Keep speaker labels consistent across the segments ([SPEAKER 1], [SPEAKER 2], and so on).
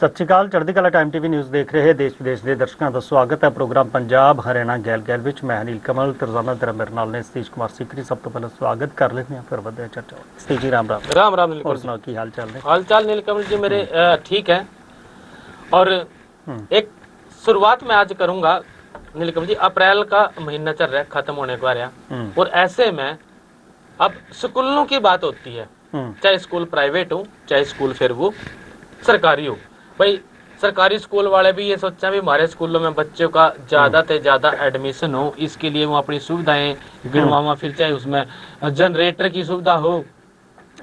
[SPEAKER 1] ਸਤਿ ਸ਼੍ਰੀ ਅਕਾਲ। ਚੜ੍ਹਦੀ ਕਲਾ ਟਾਈਮ ਟੀਵੀ ਨਿਊਜ਼ ਦੇਖ ਰਹੇ ਦੇਸ਼ ਵਿਦੇਸ਼ ਦੇ ਦਰਸ਼ਕਾਂ ਦਾ ਸਵਾਗਤ ਹੈ। ਪ੍ਰੋਗਰਾਮ ਪੰਜਾਬ ਹਰਿਆਣਾ ਗੈਲ ਵਿੱਚ ਮੈਂ ਅਨਿਲ ਕਮਲ ਤੇ ਰੋਜ਼ਾਨਾ ਤੇਰਾ ਮੇਰੇ ਨਾਲ ਨੇ ਸਤੀਸ਼ ਕੁਮਾਰ ਸਿਕਰੀ। ਸਭ ਤੋਂ ਪਹਿਲਾਂ ਸਵਾਗਤ ਕਰ ਲੈਂਦੇ ਹਾਂ, ਫਿਰ ਵਧਦੇ ਹਾਂ ਚਰਚਾ। ਸਤੀਸ਼ ਜੀ राम राम।
[SPEAKER 2] राम राम नीलकमल।
[SPEAKER 1] और सुनाओ की हाल चाल है?
[SPEAKER 2] हाल चाल नीलकमल जी मेरे ठीक है। और एक शुरुआत मैं आज करूंगा नीलकमल जी। अप्रैल का महीना चल रहा है, खत्म होने को आ रहा, और ऐसे में अब स्कूलों की बात होती है, चाहे स्कूल प्राइवेट हो चाहे स्कूल फिर वो सरकारी हो। भाई सरकारी स्कूल वाले भी ये सोचा भी हमारे स्कूलों में बच्चों का ज्यादा से ज्यादा एडमिशन हो, इसके लिए वो अपनी सुविधाएं गिनवावा, फिर चाहे उसमें जनरेटर की सुविधा हो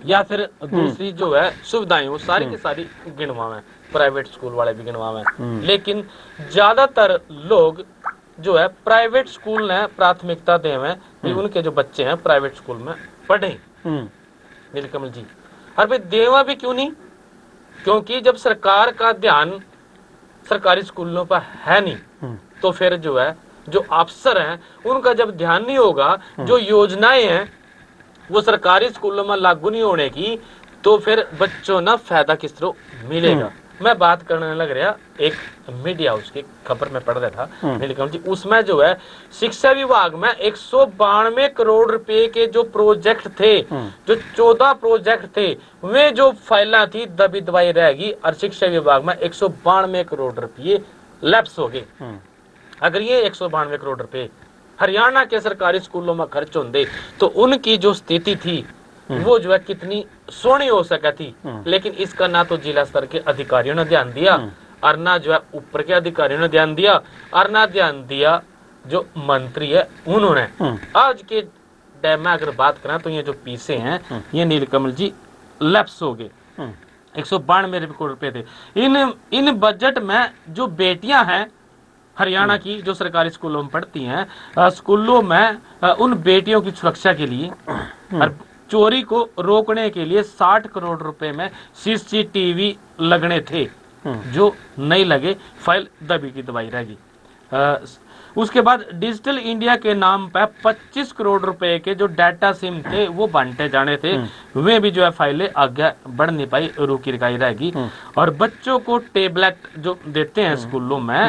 [SPEAKER 2] या फिर दूसरी जो है सुविधाएं वो सारी की सारी गिनवावे, प्राइवेट स्कूल वाले भी गिनवावे। लेकिन ज्यादातर लोग जो है प्राइवेट स्कूल ने प्राथमिकता देवे कि उनके जो बच्चे हैं प्राइवेट स्कूल में पढ़े। नीलकमल जी, और भाई देवा भी क्यों नहीं? क्योंकि जब सरकार का ध्यान सरकारी स्कूलों पर है नहीं, तो फिर जो है जो अफसर हैं उनका जब ध्यान नहीं होगा, जो योजनाएं हैं वो सरकारी स्कूलों में लागू नहीं होने की, तो फिर बच्चों ना फायदा किस तरह मिलेगा। मैं बात करने लग रहा एक मीडिया हाउस की खबर में पढ़ रहा था नीलकमल जी, उसमें जो है शिक्षा विभाग में 192 करोड़ रुपए के जो प्रोजेक्ट थे, जो 14 प्रोजेक्ट थे, वे जो फाइलें थी दबी दबाई रहेगी, और शिक्षा विभाग में 192 करोड़ रुपये लैप्स हो गए। अगर ये 192 करोड़ रुपए हरियाणा के सरकारी स्कूलों में खर्च होंगे तो उनकी जो स्थिति थी वो जो है कितनी सोनी हो सका थी। लेकिन इसका ना तो जिला स्तर के अधिकारियों ने ध्यान दिया, और ना जो है ऊपर के अधिकारियों ने ध्यान दिया, और ना ध्यान दिया जो मंत्री है उन्होंने। आज के टाइम में अगर बात करें तो ये जो पीसे हैं ये नीलकमल जी लैप्स हो गए। 192 करोड़ रुपए थे। इन बजट में जो बेटियां हैं हरियाणा की जो सरकारी स्कूलों में पढ़ती हैं, स्कूलों में उन बेटियों की सुरक्षा के लिए और चोरी को रोकने के लिए 60 करोड़ रुपए में सीसीटीवी लगने थे, जो नहीं लगे, फाइल दबी की दबाई रहेगी। उसके बाद डिजिटल इंडिया के नाम पर 25 करोड़ रुपए के जो डाटा सिम थे वो बांटे जाने थे, वे भी जो है फाइलें आगे बढ़ नहीं पाई, रुकी रखाई रहेगी। और बच्चों को टेबलेट जो देते हैं स्कूलों में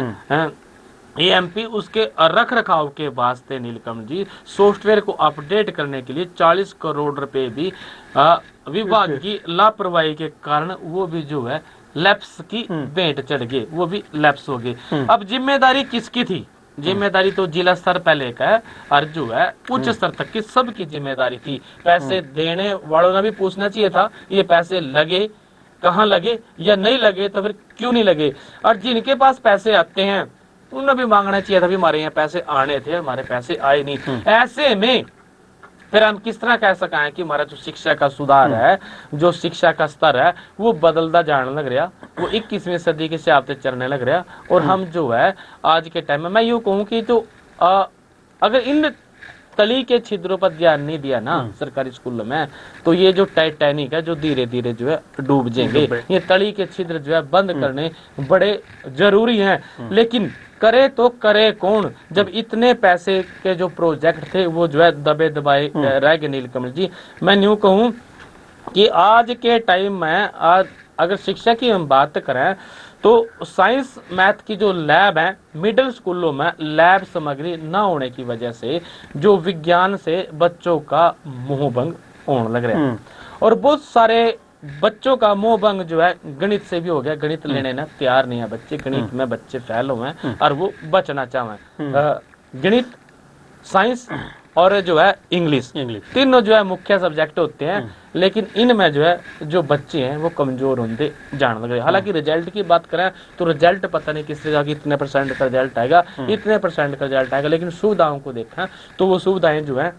[SPEAKER 2] एएमपी, उसके रख रखाव के वास्ते नीलकमल जी सॉफ्टवेयर को अपडेट करने के लिए 40 करोड़ रुपए भी विभाग की लापरवाही के कारण वो भी जो है लैप्स की भेंट चढ़ गए, वो भी लैप्स हो गए। अब जिम्मेदारी किसकी थी? जिम्मेदारी तो जिला स्तर पे लेकर और जो है उच्च स्तर तक की सबकी जिम्मेदारी थी। पैसे देने वालों ने भी पूछना चाहिए था ये पैसे लगे, कहाँ लगे, या नहीं लगे तो फिर क्यों नहीं लगे। और जिनके पास पैसे आते हैं उन्होंने भी मांगना चाहिए था भी हमारे यहाँ पैसे आने थे, हमारे पैसे आए नहीं। ऐसे में फिर हम किस तरह कह सकें कि हमारा जो शिक्षा का सुधार है, जो शिक्षा का स्तर है वो बदलता जाने लग रहा, वो 21वीं सदी के हिसाब से चलने लग रहा। और हम जो है आज के टाइम में मैं यूँ कहूँ कि जो अगर इन तली के छिद्रों पर ध्यान नहीं दिया ना सरकारी स्कूलों में, तो ये जो टाइटैनिक है जो धीरे धीरे जो है डूब जाएंगे। ये तली के छिद्र जो है बंद करने बड़े जरूरी हैं। लेकिन करे तो करे कौन, जब इतने पैसे के जो प्रोजेक्ट थे वो जो है दबे दबाए रह गए। नीलकमल जी, मैं यूँ कहूँ कि आज के टाइम में अगर शिक्षा की हम बात करें तो साइंस मैथ की जो लैब है मिडिल स्कूलों में लैब सामग्री न होने की वजह से जो विज्ञान से बच्चों का मोहभंग होने लग रहा है। और बहुत सारे बच्चों का मोहभंग जो है गणित से भी हो गया। गणित लेने ना तैयार नहीं है बच्चे, गणित में बच्चे फेल हुए हैं और वो बचना चाहें। गणित, साइंस और जो है इंग्लिश तीनों जो है मुख्य सब्जेक्ट होते हैं, लेकिन इनमें जो है जो बच्चे हैं वो कमजोर होते जाने लगे। हालांकि रिजल्ट की बात करें तो रिजल्ट पता नहीं किस तरह की इतने परसेंट का रिजल्ट आएगा, इतने परसेंट का रिजल्ट आएगा, लेकिन सुविधाओं को देखा तो वो सुविधाएं जो है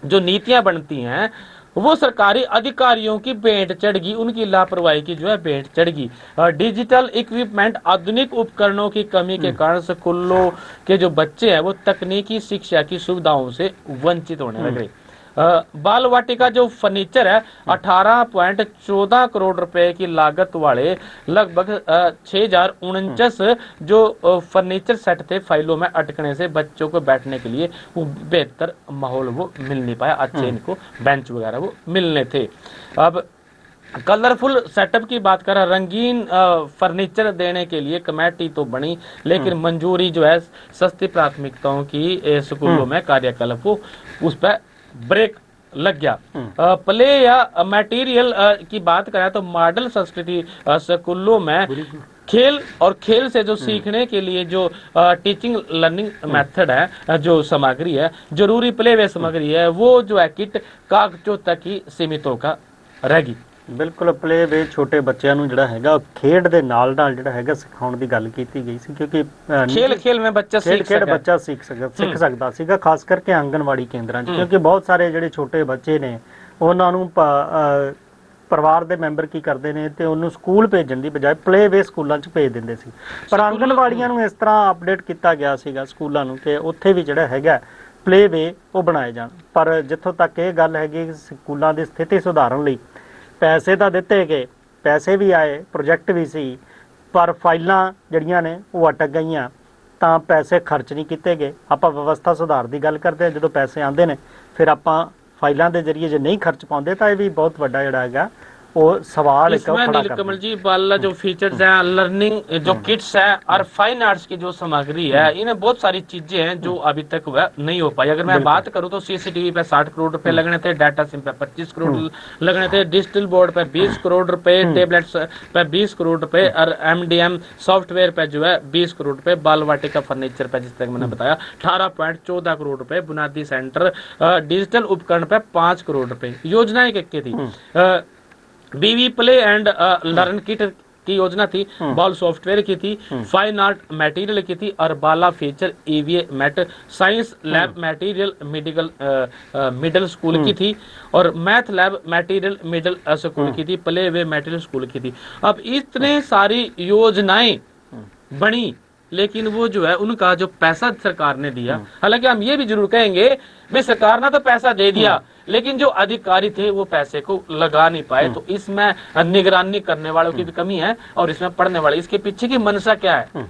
[SPEAKER 2] जो नीतियां बनती हैं वो सरकारी अधिकारियों की भेंट चढ़गी, उनकी लापरवाही की जो है भेंट चढ़गी। डिजिटल इक्विपमेंट, आधुनिक उपकरणों की कमी के कारण स्कूलों के जो बच्चे हैं वो तकनीकी शिक्षा की सुविधाओं से वंचित होने लगे। बाल वाटिका जो फर्नीचर है 18.14 करोड़ रुपए की लागत वाले लगभग 6049 जो फर्नीचर सेट थे फाइलों में अटकने से बच्चों को बैठने के लिए वो बेहतर माहौल वो मिल नहीं पाया, अच्छे इनको बेंच वगैरह वो मिलने थे। अब कलरफुल सेटअप की बात करें, रंगीन फर्नीचर देने के लिए कमेटी तो बनी, लेकिन मंजूरी जो है सस्ती प्राथमिकताओं की स्कूलों में कार्यकलाप हो, उस पर ब्रेक लग गया। प्ले या मटेरियल की बात करें तो मॉडल संस्कृति स्कूलों में खेल और खेल से जो सीखने के लिए जो टीचिंग लर्निंग मेथड है, जो सामग्री है, जरूरी प्ले वे सामग्री है, वो जो है किट कागजों तक ही सीमित होकर रहेगी।
[SPEAKER 1] ਬਿਲਕੁਲ ਪਲੇ ਵੇ ਛੋਟੇ ਬੱਚਿਆਂ ਨੂੰ ਜਿਹੜਾ ਹੈਗਾ ਖੇਡ ਦੇ ਨਾਲ ਨਾਲ ਜਿਹੜਾ ਹੈਗਾ ਸਿਖਾਉਣ ਦੀ ਗੱਲ ਕੀਤੀ ਗਈ ਸੀ, ਕਿਉਂਕਿ
[SPEAKER 2] खेल खेल में बच्चा सीख
[SPEAKER 1] ਖੇਡ
[SPEAKER 2] सके।
[SPEAKER 1] ਬੱਚਾ ਸਿੱਖ ਸਕਦਾ ਸੀਗਾ, ਖਾਸ ਕਰਕੇ ਆਂਗਨਵਾੜੀ ਕੇਂਦਰਾਂ 'ਚ, ਕਿਉਂਕਿ ਬਹੁਤ ਸਾਰੇ ਜਿਹੜੇ ਛੋਟੇ ਬੱਚੇ ਨੇ ਉਹਨਾਂ ਨੂੰ ਪਰਿਵਾਰ ਦੇ ਮੈਂਬਰ ਕੀ ਕਰਦੇ ਨੇ ਤੇ ਉਹਨੂੰ ਸਕੂਲ ਭੇਜਣ ਦੀ ਬਜਾਏ ਪਲੇ ਵੇ ਸਕੂਲਾਂ 'ਚ ਭੇਜ ਦਿੰਦੇ ਸੀ। ਪਰ ਆਂਗਨਵਾੜੀਆਂ ਨੂੰ ਇਸ ਤਰ੍ਹਾਂ ਅਪਡੇਟ ਕੀਤਾ ਗਿਆ ਸੀਗਾ ਸਕੂਲਾਂ ਨੂੰ ਕਿ ਉੱਥੇ ਵੀ ਜਿਹੜਾ ਹੈਗਾ ਪਲੇ ਵੇ ਉਹ ਬਣਾਏ ਜਾਣ। ਪਰ ਜਿੱਥੋਂ ਤੱਕ ਇਹ ਗੱਲ ਹੈਗੀ ਕਿ ਸਕੂਲਾਂ ਦੀ ਸਥਿਤੀ ਸੁਧਾਰਨ ਲਈ ਪੈਸੇ ਤਾਂ ਦਿੱਤੇ ਗਏ, ਪੈਸੇ ਵੀ ਆਏ, ਪ੍ਰੋਜੈਕਟ ਵੀ ਸੀ, ਪਰ ਫਾਈਲਾਂ ਜਿਹੜੀਆਂ ਨੇ ਉਹ ਅਟਕ ਗਈਆਂ, ਤਾਂ ਪੈਸੇ ਖਰਚ ਨਹੀਂ ਕੀਤੇ ਗਏ। ਆਪਾਂ ਵਿਵਸਥਾ ਸੁਧਾਰ ਦੀ ਗੱਲ ਕਰਦੇ ਹਾਂ, ਜਦੋਂ ਪੈਸੇ ਆਉਂਦੇ ਨੇ ਫਿਰ ਆਪਾਂ ਫਾਈਲਾਂ ਦੇ ਜ਼ਰੀਏ ਜੇ ਨਹੀਂ ਖਰਚ ਪਾਉਂਦੇ ਤਾਂ ਇਹ ਵੀ ਬਹੁਤ ਵੱਡਾ ਜਿਹੜਾ ਹੈਗਾ ਉਹ ਸਵਾਲ ਇੱਕ
[SPEAKER 2] इसमें
[SPEAKER 1] खड़ा
[SPEAKER 2] नीलकमल जी वाला जो फीचर्स हैं, लर्निंग जो किट्स है और फाइन आर्ट्स की जो सामग्री है, इन्हें बहुत सारी चीजें हैं जो अभी तक वह नहीं हो पाई। अगर मैं बात करूं तो सीसीटीवी पे 60 करोड़ रुपए लगने थे, डाटा सिम पे 25 करोड़ लगने थे, डिजिटल बोर्ड पे 20 करोड़ रुपए, टेबलेट्स पे 20 करोड़ रुपए और एमडीएम सॉफ्टवेयर पे जो है 20 करोड़ रुपए, बाल वाटिका फर्नीचर पे जिस तरह मैंने बताया 18.14 करोड़ रुपए, बुनियादी सेंटर डिजिटल उपकरण पे 5 करोड़ रुपए। योजनाएं क्या थी? बीवी प्ले एंड लर्न किट की योजना थी, बॉल सॉफ्टवेयर की थी, फाइन आर्ट मटेरियल की थी और बाला feature EVA mat science lab material middle school की थी और math lab material middle school की थी, प्ले वे मटेरियल स्कूल की थी। अब इतने सारी योजनाएं बनी, लेकिन वो जो है उनका जो पैसा सरकार ने दिया, हालांकि हम ये भी जरूर कहेंगे भाई सरकार ने तो पैसा दे दिया, लेकिन जो अधिकारी थे वो पैसे को लगा नहीं पाए। तो इसमें निगरानी करने वालों की भी कमी है और इसमें पढ़ने वाले, इसके पीछे की मंशा क्या है?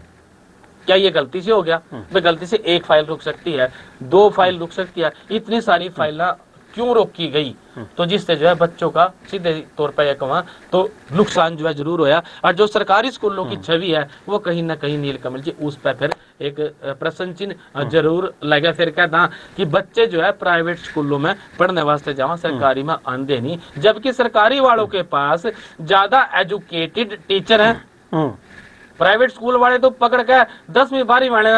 [SPEAKER 2] क्या ये गलती से हो गया? भाई गलती से एक फाइल रुक सकती है, 2 फाइल रुक सकती है, इतनी सारी फाइलें क्यों रोकी गई? तो जिससे जो है बच्चों का सीधे तौर पर यह कहूँ तो नुकसान जो है जरूर होया। और जो सरकारी स्कूलों की छवि है वो कहीं ना कहीं नीलकमल जी उस पर फिर एक प्रश्न चिन्ह जरूर लगा। फिर कहता कि बच्चे जो है प्राइवेट स्कूलों में पढ़ने वास्ते जावा, सरकारी में आंदे नहीं, जबकि सरकारी वालों के पास ज्यादा एजुकेटेड टीचर हैं। प्राइवेट स्कूल वाले तो पकड़ के 10वीं 12वीं वाले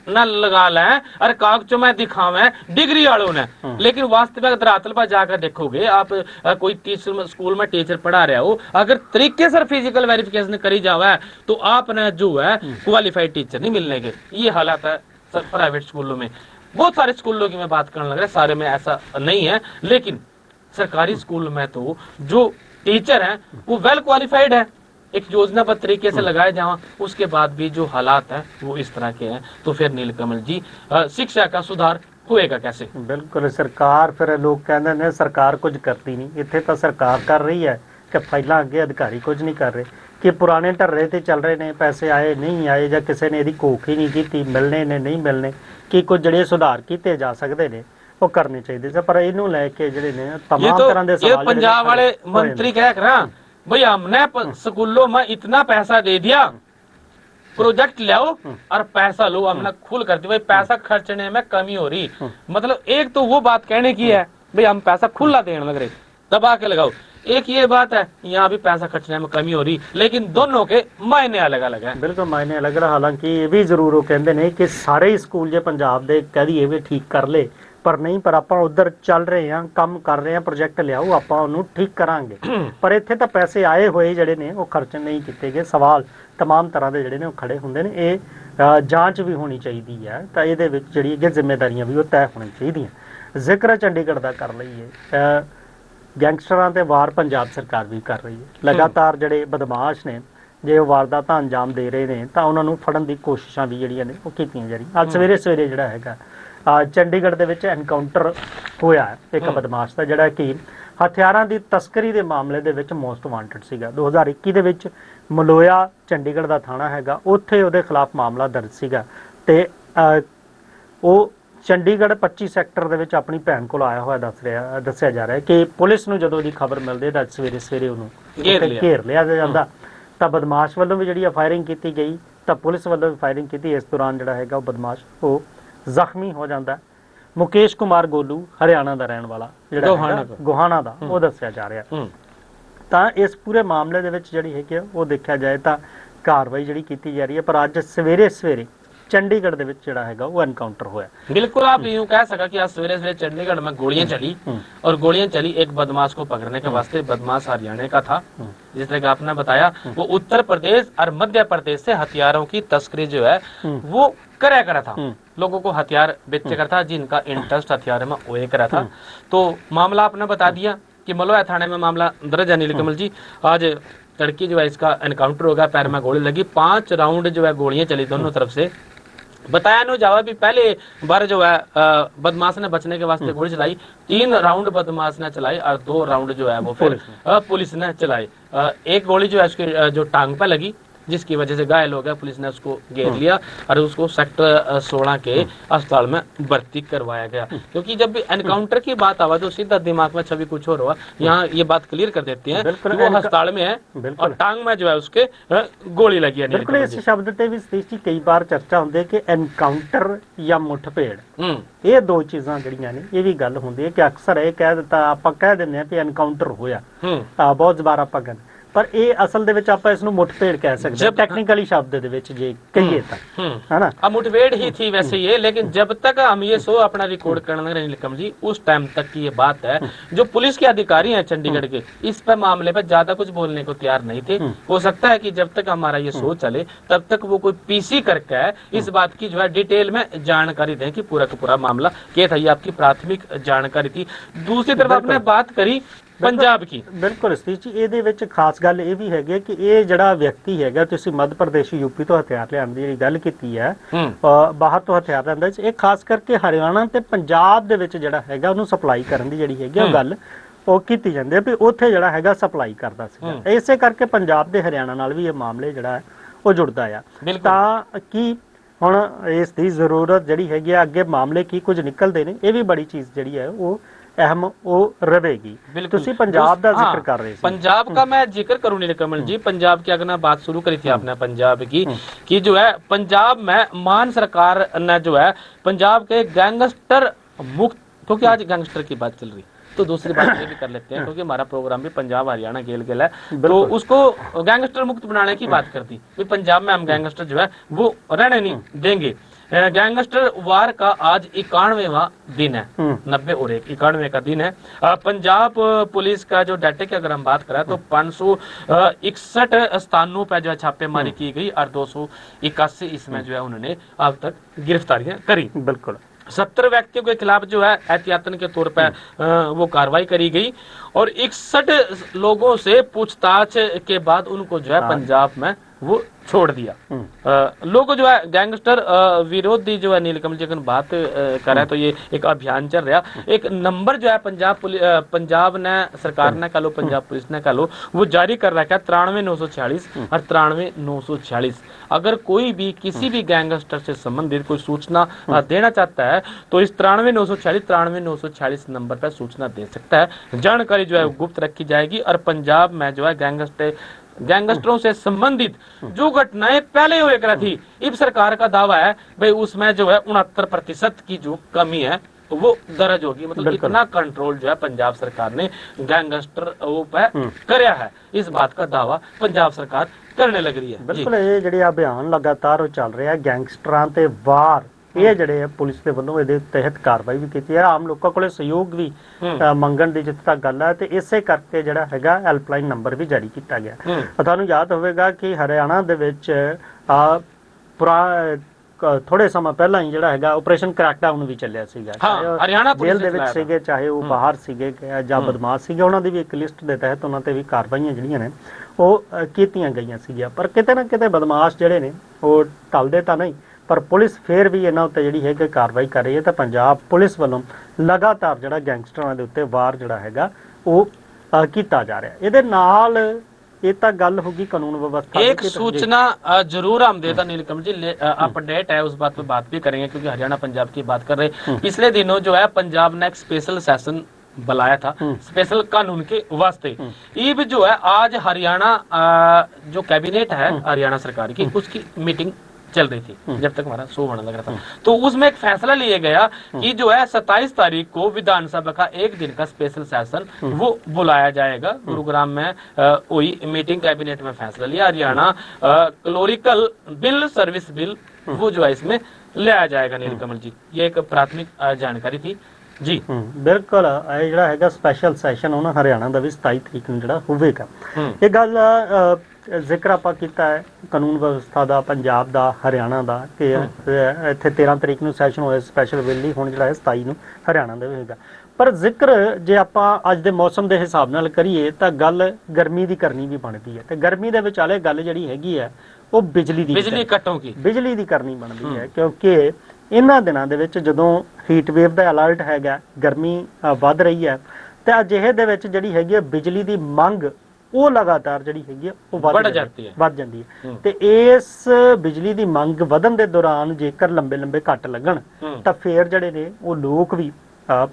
[SPEAKER 2] न लगा लें और कागजों में दिखावे डिग्री वालों ने, लेकिन वास्तविक धरातल पर जाकर देखोगे आप, कोई टीचर स्कूल में टीचर पढ़ा रहा हो, अगर तरीके से फिजिकल वेरिफिकेशन करी जावा तो आपने जो है क्वालिफाइड टीचर नहीं मिलने के। ये हालात है प्राइवेट स्कूलों में। बहुत सारे स्कूलों की मैं बात करने लग रहा, सारे में ऐसा नहीं है, लेकिन सरकारी स्कूल में तो जो टीचर है वो वेल क्वालिफाइड है, एक योजनाबद्ध तरीके से लगाए जावा, उसके बाद भी जो हालात हैं वो इस तरह के हैं। तो फिर नीलकमल जी शिक्षा का सुधार होएगा कैसे?
[SPEAKER 1] बिल्कुल सरकार, फिर लोग कहते हैं सरकार कुछ करती नहीं, इतने तो सरकार कर रही है कि फाइलां अगे अधिकारी कुछ नहीं कर रहे, कि पुराने ढर्रे ते चल रहे ने, पैसे आए नहीं आए या किसी ने ਇਹਦੀ ਘੋਖ ही नहीं की, मिलने ने नहीं मिलने, कि कुछ ਜਿਹੜੇ ਸੁਧਾਰ ਕੀਤੇ ਜਾ ਸਕਦੇ ਨੇ ਉਹ ਕਰਨੇ ਚਾਹੀਦੇ ਸੀ। ਪਰ ਇਹਨੂੰ ਲੈ ਕੇ ਜਿਹੜੇ ਨੇ तमाम तरह ਦੇ
[SPEAKER 2] सवाल, ये पंजाब वाले मंत्री कह रहा भाई हमने स्कूलों में इतना पैसा दे दिया, प्रोजेक्ट लाओ और पैसा लो, हमने खुल कर दी, भाई पैसा खर्चने में कमी हो रही। मतलब एक तो वो बात कहने की है भाई हम पैसा खुला देने लग रहे, दबा के लगाओ, एक ये बात है यहाँ भी पैसा खर्चने में कमी हो रही, लेकिन दोनों के मायने अलग अलग है।
[SPEAKER 1] बिल्कुल मायने अलग है। हालांकि ये भी जरूर वो कहते हैं कि सारे ही स्कूल जो पंजाब दे कह दिए भी ठीक कर ले, पर नहीं, पर ਆਪਾਂ ਉਧਰ ਚੱਲ ਰਹੇ ਹਾਂ, ਕੰਮ ਕਰ ਰਹੇ ਹਾਂ, ਪ੍ਰੋਜੈਕਟ ਲਿਆਓ, ਆਪਾਂ ਉਹਨੂੰ ਠੀਕ ਕਰਾਂਗੇ। ਪਰ ਇੱਥੇ ਤਾਂ ਪੈਸੇ ਆਏ ਹੋਏ ਜਿਹੜੇ ਨੇ ਉਹ ਖਰਚ ਨਹੀਂ ਕੀਤੇ ਗਏ। ਸਵਾਲ तमाम ਤਰ੍ਹਾਂ ਦੇ ਜਿਹੜੇ ਨੇ ਉਹ ਖੜੇ ਹੁੰਦੇ ਨੇ। ਇਹ ਜਾਂਚ ਵੀ ਹੋਣੀ ਚਾਹੀਦੀ ਹੈ, ਤਾਂ ਇਹਦੇ ਵਿੱਚ ਜਿਹੜੀ ਇਹ ਜ਼ਿੰਮੇਵਾਰੀਆਂ ਵੀ ਉਹ ਤੈਅ ਹੋਣੀ ਚਾਹੀਦੀਆਂ। ਜ਼ਿਕਰ ਚੰਡੀਗੜ੍ਹ ਦਾ ਕਰ ਲਈਏ, ਗੈਂਗਸਟਰਾਂ ਤੇ ਵਾਰ ਪੰਜਾਬ ਸਰਕਾਰ ਵੀ ਕਰ ਰਹੀ ਹੈ। ਲਗਾਤਾਰ ਜਿਹੜੇ ਬਦਮਾਸ਼ ਨੇ ਜੇ ਉਹ ਵਾਰਦਾਤਾਂ ਅੰਜਾਮ ਦੇ ਰਹੇ ਨੇ ਤਾਂ ਉਹਨਾਂ ਨੂੰ ਫੜਨ ਦੀ ਕੋਸ਼ਿਸ਼ਾਂ ਵੀ ਜਿਹੜੀਆਂ ਨੇ ਉਹ ਕੀਤੀਆਂ ਜਾ ਰਹੀਆਂ। ਅੱਜ ਸਵੇਰੇ ਸਵੇਰੇ ਜਿਹੜਾ ਹੈਗਾ ਚੰਡੀਗੜ੍ਹ ਦੇ ਵਿੱਚ ਐਨਕਾਊਂਟਰ ਹੋਇਆ ਇੱਕ ਬਦਮਾਸ਼ ਦਾ, ਜਿਹੜਾ ਕਿ ਹਥਿਆਰਾਂ ਦੀ ਤਸਕਰੀ ਦੇ ਮਾਮਲੇ ਦੇ ਵਿੱਚ ਮੋਸਟ ਵਾਂਟਡ ਸੀਗਾ। 2021 ਦੇ ਵਿੱਚ ਮਲੋਇਆ ਚੰਡੀਗੜ੍ਹ ਦਾ ਥਾਣਾ ਹੈਗਾ, ਉੱਥੇ ਉਹਦੇ ਖਿਲਾਫ ਮਾਮਲਾ ਦਰਜ ਸੀਗਾ ਤੇ ਉਹ ਚੰਡੀਗੜ੍ਹ 25 ਸੈਕਟਰ ਦੇ ਵਿੱਚ ਆਪਣੀ ਭੈਣ ਕੋਲ ਆਇਆ ਹੋਇਆ ਦੱਸਿਆ ਜਾ ਰਿਹਾ ਕਿ ਪੁਲਿਸ ਨੂੰ ਜਦੋਂ ਦੀ ਖਬਰ ਮਿਲਦੀ ਹੈ ਤਾਂ ਸਵੇਰੇ ਸਵੇਰੇ ਉਹਨੂੰ ਘੇਰ ਲਿਆ ਜਾਂਦਾ। ਤਾਂ ਬਦਮਾਸ਼ ਵੱਲੋਂ ਵੀ ਜਿਹੜੀ ਆ ਫਾਇਰਿੰਗ ਕੀਤੀ ਗਈ, ਤਾਂ ਪੁਲਿਸ ਵੱਲੋਂ ਵੀ ਫਾਇਰਿੰਗ ਕੀਤੀ। ਇਸ ਦੌਰਾਨ ਜਿਹੜਾ ਹੈਗਾ ਉਹ ਬਦਮਾਸ਼ ਉਹ ਜ਼ਖਮੀ ਹੋ ਜਾਂਦਾ। ਮੁਕੇਸ਼ ਕੁਮਾਰ ਗੋਲੂ ਹਰਿਆਣਾ ਦਾ ਰਹਿਣ ਵਾਲਾ ਜਿਹੜਾ ਗੋਹਾਣਾ ਦਾ ਉਹ ਦੱਸਿਆ ਜਾ ਰਿਹਾ। ਤਾਂ ਇਸ ਪੂਰੇ ਮਾਮਲੇ ਦੇ ਵਿੱਚ ਜਿਹੜੀ ਹੈਗੀ ਉਹ ਦੇਖਿਆ ਜਾਏ ਤਾਂ ਕਾਰਵਾਈ ਜਿਹੜੀ ਕੀਤੀ ਜਾ ਰਹੀ ਹੈ, ਪਰ ਅੱਜ ਸਵੇਰੇ ਸਵੇਰੇ चंडीगढ़ ਦੇ ਵਿੱਚ ਜਿਹੜਾ ਹੈਗਾ वो एनकाउंटर होया।
[SPEAKER 2] बिल्कुल आप यूं कह सका कि आज सवेरे सवेरे चंडीगढ़ में गोलियां चली और गोलियां चली एक बदमाश को पकड़ने के वास्ते। बदमाश हरियाणा का था, जिस तरह का आपने बताया वो उत्तर प्रदेश और मध्य प्रदेश से हथियारों की तस्करी जो है वो करा था, लोगों को हथियार बेचे कर था, जिनका इंटरेस्ट हथियार में वो करा था। तो मामला आपने बता दिया कि मलोया थाने में मामला दर्ज है। नीलकमल जी, आज तड़की जो है इसका एनकाउंटर होगा, पैर में गोली लगी, 5 राउंड जो है गोलियां चली दोनों तरफ से। बताया नो जावा भी पहले बार जो है बदमाश ने बचने के वास्ते गोली चलाई, 3 राउंड बदमाश ने चलाई और 2 राउंड जो है वो फिर पुलिस ने चलाई। एक गोली जो है उसके जो टांग पे लगी, जिसकी वजह से घायल हो गया। पुलिस ने उसको घेर लिया और उसको सेक्टर 16 के अस्पताल में भर्ती करवाया गया। क्योंकि जब भी एनकाउंटर की बात आवा तो सीधा दिमाग में छवि कुछ और हुआ। यहाँ ये बात क्लियर कर देते हैं कि वो अस्पताल में है और टांग में जो है उसके गोली लगी है।
[SPEAKER 1] बिल्कुल इस शब्द ते भी सतीश जी कई बार चर्चा होंदी है कि एनकाउंटर या मुठभेड़, ये दो चीज़ां जड़ियां ने ये भी गल होंदी है कि अक्सर ये कह दिता आपां कह दिंदे आ कि एनकाउंटर होया, बहुत बार आपां कहंदे, पर ये असल दे विच आपां इसनूं मुठभेड़ कह सकदे हैं टेक्निकली शब्द दे विच जे कहिए तां, है ना।
[SPEAKER 2] अब मुठभेड़ ही थी वैसे ये, लेकिन जब तक हम ये शो अपना रिकॉर्ड करने रहे नीलकम जी, उस टाइम तक की ये बात है। जो पुलिस के अधिकारी हैं चंडीगढ़ के, इस पर मामले पर ज्यादा कुछ बोलने को तैयार नहीं थे। हो सकता है कि जब तक हमारा ये शो चले तब तक वो कोई पीसी करके इस बात की जो है डिटेल में जानकारी दें कि पूरा का पूरा मामला क्या था। ये आपकी प्राथमिक जानकारी थी। दूसरी तरफ आपने बात करी पंजाब की।
[SPEAKER 1] बिल्कुल सतीश जी, ਇਹਦੇ ਵਿੱਚ ਖਾਸ ਗੱਲ ਇਹ ਵੀ ਹੈਗੀ ਕਿ ਇਹ ਜਿਹੜਾ ਵਿਅਕਤੀ ਹੈਗਾ, ਤੁਸੀਂ ਮੱਧ ਪ੍ਰਦੇਸ਼ ਯੂਪੀ ਤੋਂ ਹਥਿਆਰ ਲਿਆਉਣ ਦੀ ਜਿਹੜੀ ਗੱਲ ਕੀਤੀ ਹੈ, ਬਾਹਰ ਤੋਂ ਹਥਿਆਰ ਲਿਆਂਦਾ, ਇਹ ਖਾਸ ਕਰਕੇ ਹਰਿਆਣਾ ਤੇ ਪੰਜਾਬ ਦੇ ਵਿੱਚ ਜਿਹੜਾ ਹੈਗਾ ਉਹਨੂੰ ਸਪਲਾਈ ਕਰਨ ਦੀ ਜਿਹੜੀ ਹੈਗੀ ਉਹ ਗੱਲ ਉਹ ਕੀਤੀ ਜਾਂਦੀ ਹੈ ਵੀ ਉੱਥੇ ਜਿਹੜਾ ਹੈਗਾ ਸਪਲਾਈ ਕਰਦਾ ਸੀਗਾ। ਇਸੇ ਕਰਕੇ ਪੰਜਾਬ ਦੇ ਹਰਿਆਣਾ ਨਾਲ ਵੀ ਇਹ ਮਾਮਲੇ ਜਿਹੜਾ ਹੈ ਉਹ ਜੁੜਦਾ ਆ। ਤਾਂ ਕੀ ਹੁਣ ਇਸ ਦੀ ਜ਼ਰੂਰਤ ਜਿਹੜੀ ਹੈਗੀ ਆ ਅੱਗੇ ਮਾਮਲੇ ਕੀ ਕੁਝ ਨਿਕਲਦੇ ਨੇ, ਇਹ ਵੀ ਬੜੀ ਚੀਜ਼ ਜਿਹੜੀ ਹੈ ਉਹ अहम वो रहेगी। तुसी पंजाब का जिक्र कर रहे थे।
[SPEAKER 2] पंजाब का मैं जिक्र करूं नीलकमल जी, पंजाब की अगर बात शुरू करी थी आपने पंजाब की कि जो है पंजाब में मान सरकार ने जो है पंजाब के गैंगस्टर मुक्त, क्योंकि आज गैंगस्टर की बात चल रही, तो दूसरी बात ये भी कर लेते हैं क्योंकि हमारा प्रोग्राम भी पंजाब हरियाणा गेल है, तो उसको गैंगस्टर मुक्त बनाने की बात करती। पंजाब में हम गैंगस्टर जो है वो रहने नहीं देंगे। गैंगस्टर वार का आज 91वां दिन है, 90 और 91 का दिन है। पंजाब पुलिस का जो डाटे की अगर हम बात करें तो 561 स्थानों पर जो है छापेमारी की गई और 281 इसमें जो है उन्होंने अब तक गिरफ्तारियां करी।
[SPEAKER 1] बिल्कुल
[SPEAKER 2] 70 व्यक्तियों के खिलाफ जो है एहतियातन के तौर पर वो कार्रवाई करी गई और 61 लोगों से पूछताछ के बाद उनको जो है पंजाब में वो छोड़ दिया। लोग जो है गैंगस्टर विरोधी जो है नीलकमल जी अगर बात करें तो ये एक अभियान चल रहा, एक नंबर जो है पंजाब ने सरकार ने कह लो पंजाब पुलिस ने कह लो वो जारी कर रखा है 93,946 और 93,946। अगर कोई भी किसी भी गैंगस्टर से संबंधित कोई सूचना देना चाहता है तो इस 93,946 नंबर पर सूचना दे सकता है। जानकारी जो है गुप्त रखी जाएगी और पंजाब में जो है गैंगस्टरों से संबंधित जो घटनाएं पहले हुए करा थी, इब सरकार का दावा है भाई उसमें जो है 69% की जो कमी है तो वो दर्ज होगी। मतलब इतना कंट्रोल जो है पंजाब सरकार ने गैंगस्टर पे करया है, इस बात का दावा पंजाब सरकार करने लग रही है।
[SPEAKER 1] बिल्कुल ये ਜਿਹੜੇ ਅਭਿਆਨ ਲਗਾਤਾਰ ਚੱਲ ਰਿਹਾ ਗੈਂਗਸਟਰਾਂ ਤੇ ਵਾਰ, ਇਹ ਜਿਹੜੇ ਪੁਲਿਸ ਦੇ ਵੱਲੋਂ ਇਹਦੇ ਤਹਿਤ ਕਾਰਵਾਈ ਵੀ ਕੀਤੀ ਹੈ, ਆਮ ਲੋਕਾਂ ਕੋਲੇ ਸਹਿਯੋਗ ਵੀ ਮੰਗਣ ਦੀ ਜਿੱਥੇ ਤੱਕ ਗੱਲ ਹੈ ਤੇ ਇਸੇ ਕਰਕੇ ਜਿਹੜਾ ਹੈਗਾ ਹੈਲਪਲਾਈਨ ਨੰਬਰ ਵੀ ਜਾਰੀ ਕੀਤਾ ਗਿਆ। ਤੁਹਾਨੂੰ ਯਾਦ ਹੋਵੇਗਾ ਕਿ ਹਰਿਆਣਾ ਦੇ ਵਿੱਚ ਥੋੜੇ ਸਮਾਂ ਪਹਿਲਾਂ ਹੀ ਜਿਹੜਾ ਹੈਗਾ ਆਪਰੇਸ਼ਨ ਕ੍ਰੈਕਡਾਊਨ ਵੀ ਚੱਲਿਆ ਸੀਗਾ।
[SPEAKER 2] ਹਰਿਆਣਾ
[SPEAKER 1] ਜੇਲ੍ਹ ਦੇ ਵਿੱਚ ਸੀਗੇ, ਚਾਹੇ ਉਹ ਬਾਹਰ ਸੀਗੇ ਜਾਂ ਬਦਮਾਸ਼ ਸੀਗੇ, ਉਹਨਾਂ ਦੀ ਵੀ ਇੱਕ ਲਿਸਟ ਦੇ ਤਹਿਤ ਉਹਨਾਂ ਤੇ ਵੀ ਕਾਰਵਾਈਆਂ ਜਿਹੜੀਆਂ ਨੇ ਉਹ ਕੀਤੀਆਂ ਗਈਆਂ ਸੀਗੀਆਂ। ਪਰ ਕਿਤੇ ਨਾ ਕਿਤੇ ਬਦਮਾਸ਼ ਜਿਹੜੇ ਨੇ ਉਹ ਟਲਦੇ ਤਾਂ ਨਹੀਂ, ਪਰ ਪੁਲਿਸ ਫਿਰ ਵੀ ਇਹਨਾਂ ਉੱਤੇ ਜਿਹੜੀ ਹੈਗੀ ਕਾਰਵਾਈ ਕਰ ਰਹੀ ਹੈ। ਤਾਂ ਪੰਜਾਬ ਪੁਲਿਸ ਵੱਲੋਂ ਲਗਾਤਾਰ ਜਿਹੜਾ ਗੈਂਗਸਟਰਾਂ ਦੇ ਉੱਤੇ ਵਾਰ ਜਿਹੜਾ ਹੈਗਾ ਉਹ ਕੀਤਾ ਜਾ ਰਿਹਾ। ਇਹਦੇ ਨਾਲ ये तो गल होगी कानून व्यवस्था
[SPEAKER 2] एक
[SPEAKER 1] की।
[SPEAKER 2] सूचना जरूर हम देता नीलकमल जी, अपडेट है, उस बात पे बात भी करेंगे क्योंकि हरियाणा पंजाब की बात कर रहे। पिछले दिनों जो है पंजाब ने एक स्पेशल सेशन बुलाया था स्पेशल कानून के वास्ते। ये भी जो है आज हरियाणा जो कैबिनेट है हरियाणा सरकार की, उसकी मीटिंग चल रही थी जब तक हमारा शो होने लग रहा था। तो उसमें एक फैसला लिया गया कि जो है 27 तारीख को विधानसभा का एक दिन का स्पेशल सेशन वो बुलाया जाएगा गुरुग्राम में। वही मीटिंग कैबिनेट में फैसला लिया, Haryana cloacal bill service bill वो जो है इसमें लिया जाएगा। नीलकमल जी, ये एक प्राथमिक जानकारी थी जी।
[SPEAKER 1] बिल्कुल, ਇਹ ਜਿਹੜਾ ਹੈਗਾ ਸਪੈਸ਼ਲ ਸੈਸ਼ਨ ਉਹਨਾਂ ਹਰਿਆਣਾ ਦਾ ਵੀ 27 ਤਰੀਕ ਨੂੰ ਜਿਹੜਾ ਹੋਵੇਗਾ। ਇਹ ਗੱਲ ਜ਼ਿਕਰ ਆਪਾਂ ਕੀਤਾ ਹੈ ਕਾਨੂੰਨ ਵਿਵਸਥਾ ਦਾ, ਪੰਜਾਬ ਦਾ, ਹਰਿਆਣਾ ਦਾ, ਕਿ ਇੱਥੇ 13 ਤਰੀਕ ਨੂੰ ਸੈਸ਼ਨ ਹੋਇਆ ਸਪੈਸ਼ਲ ਬਿੱਲ ਹੀ, ਹੁਣ ਜਿਹੜਾ ਹੈ 27 ਨੂੰ ਹਰਿਆਣਾ ਦਾ ਹੋਵੇਗਾ। ਪਰ ਜ਼ਿਕਰ ਜੇ ਆਪਾਂ ਅੱਜ ਦੇ ਮੌਸਮ ਦੇ ਹਿਸਾਬ ਨਾਲ ਕਰੀਏ ਤਾਂ ਗੱਲ ਗਰਮੀ ਦੀ ਕਰਨੀ ਵੀ ਬਣਦੀ ਹੈ, ਤੇ ਗਰਮੀ ਦੇ ਵਿਚਾਲੇ ਗੱਲ ਜਿਹੜੀ ਹੈਗੀ ਹੈ ਉਹ ਬਿਜਲੀ
[SPEAKER 2] ਕੱਟੋਂ ਕੀ
[SPEAKER 1] ਬਿਜਲੀ ਦੀ ਕਰਨੀ ਬਣਦੀ ਹੈ। ਕਿਉਂਕਿ ਇਹਨਾਂ ਦਿਨਾਂ ਦੇ ਵਿੱਚ ਜਦੋਂ ਹੀਟ ਵੇਵ ਦਾ ਅਲਰਟ ਹੈਗਾ, ਗਰਮੀ ਵੱਧ ਰਹੀ ਹੈ, ਤੇ ਅਜਿਹੇ ਦੇ ਵਿੱਚ ਜਿਹੜੀ ਹੈਗੀ ਹੈ ਬਿਜਲੀ ਦੀ ਮੰਗ ਉਹ ਲਗਾਤਾਰ ਜਿਹੜੀ ਹੈਗੀ ਉਹ ਵੱਧ ਜਾਂਦੀ ਹੈ। ਤੇ ਇਸ ਬਿਜਲੀ ਦੀ ਮੰਗ ਵਧਣ ਦੇ ਦੌਰਾਨ ਜੇਕਰ ਲੰਬੇ ਲੰਬੇ ਕੱਟ ਲੱਗਣ ਤਾਂ ਫੇਰ ਜਿਹੜੇ ਨੇ ਉਹ ਲੋਕ ਵੀ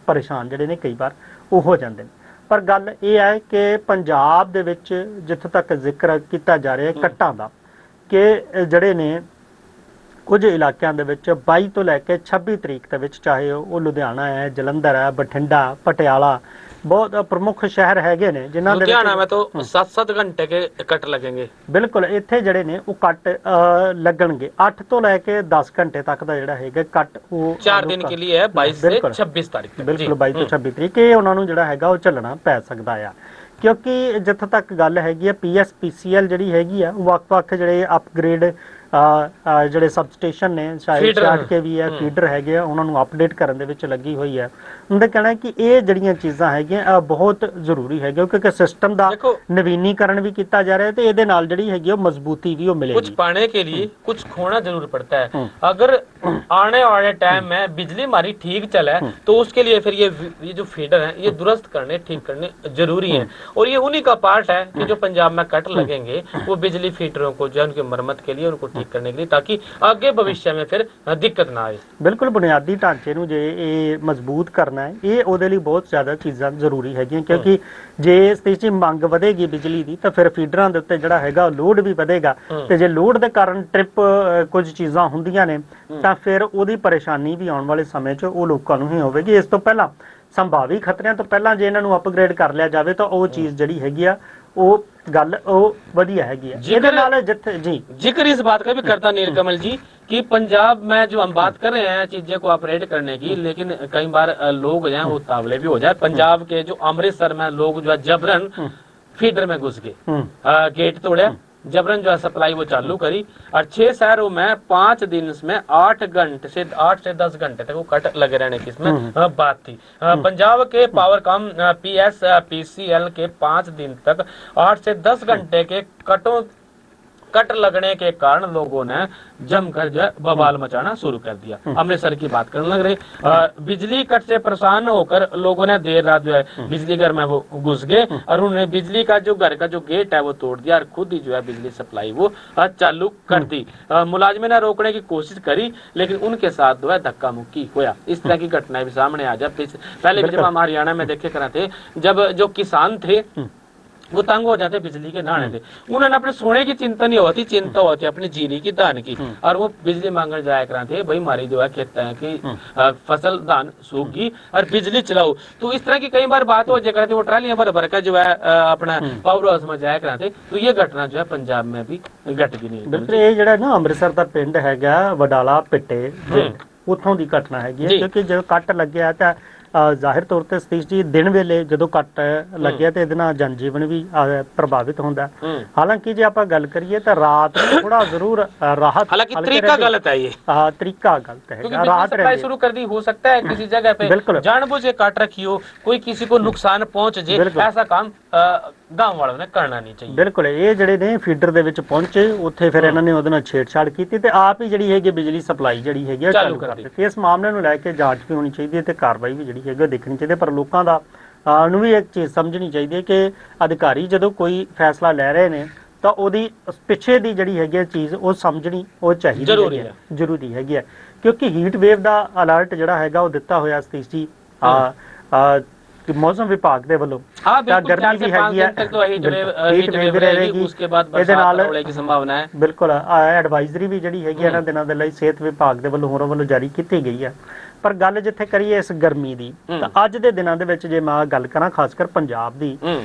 [SPEAKER 1] ਪਰੇਸ਼ਾਨ ਜਿਹੜੇ ਨੇ ਕਈ ਵਾਰ ਉਹ ਹੋ ਜਾਂਦੇ ਨੇ। ਪਰ ਗੱਲ ਇਹ ਹੈ ਕਿ ਪੰਜਾਬ ਦੇ ਵਿੱਚ ਜਿੱਥੇ ਤੱਕ ਜ਼ਿਕਰ ਕੀਤਾ ਜਾ ਰਿਹਾ ਕੱਟਾਂ ਦਾ, ਕਿ ਜਿਹੜੇ ਨੇ ਕੁਝ ਇਲਾਕਿਆਂ ਦੇ ਵਿੱਚ 22 ਤੋਂ ਲੈ ਕੇ 26 ਤਰੀਕ ਦੇ ਵਿੱਚ, ਚਾਹੇ ਉਹ ਲੁਧਿਆਣਾ ਹੈ, ਜਲੰਧਰ ਹੈ, ਬਠਿੰਡਾ, ਪਟਿਆਲਾ, बहुत प्रमुख शहर हैगे ने जिन्हां दे
[SPEAKER 2] लुधियाना में तो 7-7 घंटे के कट लगेंगे।
[SPEAKER 1] बिल्कुल, इत्थे जड़े ने वो कट लगणगे 8 तो लेके 10 घंटे तक दा जिहड़ा हैगा कट वो
[SPEAKER 2] 4 दिन के लिए है, 22 से 26 तारीख तक।
[SPEAKER 1] बिल्कुल 22 ਤੋਂ 26 तरीक ਇਹ ਉਹਨਾਂ ਨੂੰ ਜਿਹੜਾ ਹੈਗਾ ਉਹ ਚੱਲਣਾ ਪੈ ਸਕਦਾ ਆ। ਕਿਉਂਕਿ ਜਿੱਥੇ ਤੱਕ ਗੱਲ ਹੈਗੀ ਆ PSPCL ਜਿਹੜੀ ਹੈਗੀ ਆ ਵੱਖ-ਵੱਖ ਜਿਹੜੇ ਅਪਗ੍ਰੇਡ ਜਿਹੜੇ ਸਬਸਟੇਸ਼ਨ ਨੇ, ਸ਼ਾਇਦ 60 KV ਹੈ, ਫੀਡਰ ਹੈਗੇ ਆ, ਉਹਨਾਂ ਨੂੰ ਅਪਡੇਟ ਕਰਨ ਦੇ ਵਿੱਚ ਲੱਗੀ ਹੋਈ ਹੈ। ਉਹਦਾ ਕਹਿਣਾ ਹੈ ਕਿ ਇਹ ਜਿਹੜੀਆਂ ਚੀਜ਼ਾਂ ਹੈਗੀਆਂ ਬਹੁਤ ਜ਼ਰੂਰੀ ਹੈ ਕਿਉਂਕਿ ਸਿਸਟਮ ਦਾ ਨਵੀਨੀਕਰਨ ਵੀ ਕੀਤਾ ਜਾ ਰਿਹਾ ਹੈ ਤੇ ਇਹਦੇ ਨਾਲ ਜਿਹੜੀ ਹੈਗੀ ਉਹ ਮਜ਼ਬੂਤੀ ਵੀ ਉਹ ਮਿਲੇਗੀ।
[SPEAKER 2] कुछ पाने के लिए कुछ खोना जरूर पड़ता है। अगर आने वाले टाइम में बिजली हमारी ठीक चले तो उसके लिए फिर ये जो फीडर है ये दुरुस्त करने, ठीक करने जरूरी है। और ये उन्हीं का पार्ट है कि जो पंजाब में कट लगेंगे वो बिजली फीडरों को जो उनकी मरम्मत के लिए, उनको ठीक करने के लिए, ताकि आगे भविष्य में फिर दिक्कत ना आए।
[SPEAKER 1] बिल्कुल, बुनियादी ढांचे ਨੂੰ ਜੇ ਇਹ ਮਜ਼ਬੂਤ ਕਰਨਾ ਹੈ, ਇਹ ਉਹਦੇ ਲਈ ਬਹੁਤ ਜ਼ਿਆਦਾ ਚੀਜ਼ਾਂ ਜ਼ਰੂਰੀ ਹੈਗੀਆਂ। ਕਿਉਂਕਿ ਜੇ ਇਸ ਦੀ ਮੰਗ ਵਧੇਗੀ ਬਿਜਲੀ ਦੀ ਤਾਂ ਫਿਰ ਫੀਡਰਾਂ ਦੇ ਉੱਤੇ ਜਿਹੜਾ ਹੈਗਾ ਲੋਡ ਵੀ ਵਧੇਗਾ, ਤੇ ਜੇ ਲੋਡ ਦੇ ਕਾਰਨ ਟ੍ਰਿਪ ਕੁਝ ਚੀਜ਼ਾਂ ਹੁੰਦੀਆਂ ਨੇ ਤਾਂ ਫਿਰ ਉਹਦੀ ਪਰੇਸ਼ਾਨੀ ਵੀ ਆਉਣ ਵਾਲੇ ਸਮੇਂ 'ਚ ਉਹ ਲੋਕਾਂ ਨੂੰ ਹੀ ਹੋਵੇਗੀ। ਇਸ ਤੋਂ ਪਹਿਲਾਂ ਸੰਭਾਵੀ ਖਤਰਿਆਂ ਤੋਂ ਪਹਿਲਾਂ ਜੇ ਇਹਨਾਂ ਨੂੰ ਅਪਗ੍ਰੇਡ ਕਰ ਲਿਆ ਜਾਵੇ ਤਾਂ ਉਹ ਚੀਜ਼ ਜਿਹੜੀ ਹੈਗੀ ਆ ਉਹ ਗੱਲ ਉਹ ਵਧੀਆ ਹੈਗੀ ਆ। ਇਹਦੇ ਨਾਲ जिथे जी
[SPEAKER 2] जिक्र इस बात का भी करता नीलकमल जी कि पंजाब में जो हम बात कर रहे हैं चीजें को ऑपरेट करने की, लेकिन कई बार लोग जो है वो तावले भी हो जाए। पंजाब के जो अमृतसर में लोग जो है जबरन फीडर में घुस गए, गेट तोड़े, जबरन जो है सप्लाई वो चालू करी, और 6 शहरों में 5 दिन में 8 से 10 घंटे तक वो कट लगे रहने की इसमें बात थी। पंजाब के पावरकॉम PSPCL के 5 दिन तक 8 से 10 घंटे के कट लगने के कारण लोगों ने जमकर जो है बवाल मचाना शुरू कर दिया। अमृतसर की बात करने लग रहे। बिजली कट से परेशान होकर लोगों ने देर रात जो है बिजली घर में वो घुस गए और उन्होंने बिजली का जो घर का जो गेट है वो तोड़ दिया और खुद ही जो है बिजली सप्लाई वो चालू कर दी। मुलाजिम ने रोकने की कोशिश करी लेकिन उनके साथ जो है धक्का मुक्की हुआ। इस तरह की घटनाएं भी सामने आ जाए। पहले भी जब हम हरियाणा में देखे कर थे, जब जो किसान थे वो तंग हो जाते बिजली के नहाने थे, उन्होंने अपने सोने की चिंता नहीं होती, चिंता होती अपनी जीरी की धान की, और वो बिजली मांगने जाया कराते भाई हमारी जो है खेत है कि फसल धान सूख गई और बिजली चलाओ। तो इस तरह की कई बार बात हो जाया करती, वो ट्रालियां भर भर का जो है अपना पावर हाउस में जाया कराते। तो ये घटना जो है पंजाब में भी घट गई नहीं।
[SPEAKER 1] बिल्कुल, ये ਜਿਹੜਾ ਨਾ ਅੰਮ੍ਰਿਤਸਰ ਦਾ ਪਿੰਡ ਹੈਗਾ ਵਡਾਲਾ ਪਿੱਟੇ, ਉੱਥੋਂ ਦੀ ਘਟਨਾ ਹੈਗੀ ਹੈ। ਕਿਉਂਕਿ ਜਦੋਂ ਕੱਟ ਲੱਗਿਆ ਤਾਂ ਜ਼ਾਹਿਰ ਤੌਰ ਤੇ ਸਤੀਸ਼ ਜੀ ਦਿਨ ਵੇਲੇ ਜਦੋਂ ਕੱਟ ਲੱਗਿਆ ਤੇ ਇਹਦੇ ਨਾਲ ਜਨਜੀਵਨ ਵੀ ਪ੍ਰਭਾਵਿਤ ਹੁੰਦਾ। ਹਾਲਾਂਕਿ ਜੇ ਆਪਾਂ ਗੱਲ ਕਰੀਏ ਤਾਂ ਰਾਤ ਨੂੰ ਥੋੜਾ ਜ਼ਰੂਰ ਰਾਹਤ,
[SPEAKER 2] हालांकि तरीका गलत है, ये
[SPEAKER 1] तरीका गलत है।
[SPEAKER 2] क्योंकि राहत सप्लाई शुरू कर दी, हो सकता है किसी जगह पे जानबूझ के काट रखी हो, कोई किसी को नुकसान पहुंच जाए, ऐसा काम गांव वालों ने करना नहीं चाहिए।
[SPEAKER 1] बिल्कुल, ਇਹ ਜਿਹੜੇ ਨੇ ਫੀਡਰ ਦੇ ਵਿੱਚ ਪਹੁੰਚੇ, ਉੱਥੇ ਫਿਰ ਇਹਨਾਂ ਨੇ ਉਹਦੇ ਨਾਲ ਛੇੜਛਾੜ ਕੀਤੀ ਤੇ ਆਪ ਹੀ ਜਿਹੜੀ ਹੈਗੀ ਬਿਜਲੀ ਸਪਲਾਈ ਜਿਹੜੀ ਹੈਗੀ ਚਾਲੂ ਕਰ ਦਿੱਤੀ। ਇਸ ਮਾਮਲੇ ਨੂੰ ਲੈ ਕੇ ਜਾਂਚ ਵੀ ਹੋਣੀ ਚਾਹੀਦੀ ਹੈ ਤੇ ਕਾਰਵਾਈ ਵੀ ਜਿਹੜੀ ਹੈਗੀ ਦੇਖਣੀ ਚਾਹੀਦੀ। ਪਰ ਲੋਕਾਂ ਦਾ ਨੂੰ ਵੀ ਇੱਕ ਚੀਜ਼ ਸਮਝਣੀ ਚਾਹੀਦੀ ਹੈ ਕਿ ਅਧਿਕਾਰੀ ਜਦੋਂ ਕੋਈ ਫੈਸਲਾ ਲੈ ਰਹੇ ਨੇ ਤਾਂ ਉਹਦੀ ਪਿੱਛੇ ਦੀ ਜਿਹੜੀ ਹੈਗੀ ਹੈ ਚੀਜ਼ ਉਹ ਸਮਝਣੀ ਉਹ ਚਾਹੀਦੀ ਜ਼ਰੂਰੀ ਹੈਗੀ ਹੈ ਕਿਉਂਕਿ ਹੀਟ ਵੇਵ ਦਾ ਅਲਰਟ ਜਿਹੜਾ ਹੈਗਾ ਉਹ ਦਿੱਤਾ ਹੋਇਆ ਸਤੀਸ਼ ਜੀ ਕਿ ਮੌਸਮ ਵਿਭਾਗ ਦੇ ਵੱਲੋਂ ਤਾਂ ਗਰਮੀ ਵੀ ਹੈਗੀ ਹੈ ਹੀਟ ਵੇਵ ਰਹੇਗੀ ਇਹਦੇ ਨਾਲ
[SPEAKER 2] ਹੋਣੇ ਦੀ ਸੰਭਾਵਨਾ ਹੈ
[SPEAKER 1] ਬਿਲਕੁਲ ਐਡਵਾਈਜ਼ਰੀ ਵੀ ਜਿਹੜੀ ਹੈਗੀ ਇਹਨਾਂ ਦਿਨਾਂ ਦੇ ਲਈ ਸਿਹਤ ਵਿਭਾਗ ਦੇ ਵੱਲੋਂ ਹੋਰਾਂ ਵੱਲੋਂ ਜਾਰੀ ਕੀਤੀ ਗਈ ਹੈ ਪਰ ਗੱਲ ਜਿੱਥੇ ਕਰੀਏ ਇਸ ਗਰਮੀ ਦੀ ਤਾਂ ਅੱਜ ਦੇ ਦਿਨਾਂ ਦੇ ਵਿੱਚ ਜੇ ਮੈਂ ਗੱਲ ਕਰਾਂ ਖਾਸ ਕਰ ਪੰਜਾਬ ਦੀ